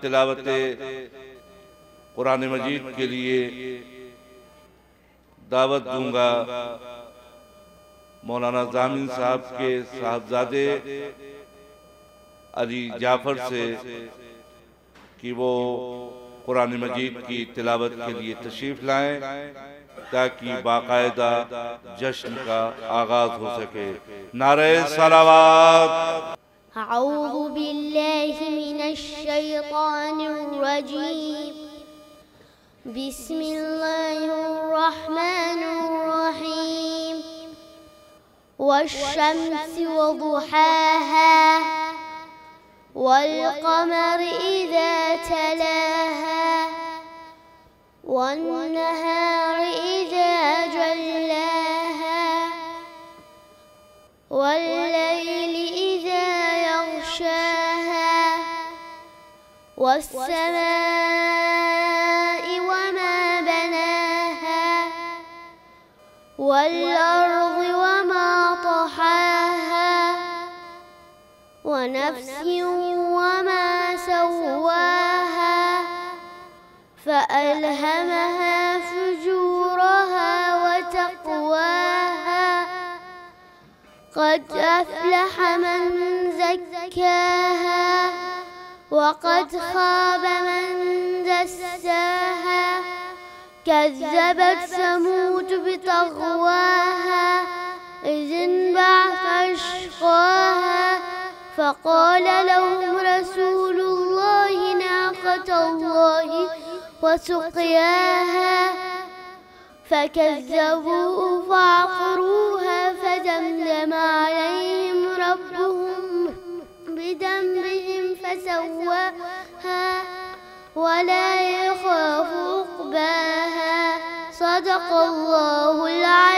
तिलावत कुरान मजीद के लिए दावत दूंगा मौलाना जामिन साहब के साहबजादे अली जाफर से कि वो कुरान मजीद की तिलावत के लिए तशरीफ लाएं ताकि बाकायदा जश्न का आगाज हो सके। नारे सलावत। अऊज़ु बिल्लाहि मिनश्शैतानिर्रजीम। बिस्मिल्लाहिर्रहमानिर्रहीम। वश्शम्सि वदुहाहा वल्क़मरि इज़ा तलाहा वन्नहारि इज़ा जल्लाहा वल्लैलि इज़ा यग़शाहा वस्समाइ वमा बनाहा वल्अर्दि वमा तहाहा ونفس وما سواها فألهمها فجورها وتقواها قد أفلح من زكاها وقد خاب من دساها كذبت ثمود بطغواها إذ انبعث أشقاها فقال لهم رسول الله ناقة الله وسقياها فكذبوه فعقروها فدمدم عليهم ربهم بذنبهم فسواها ولا يخاف عقباها صدق الله العظيم.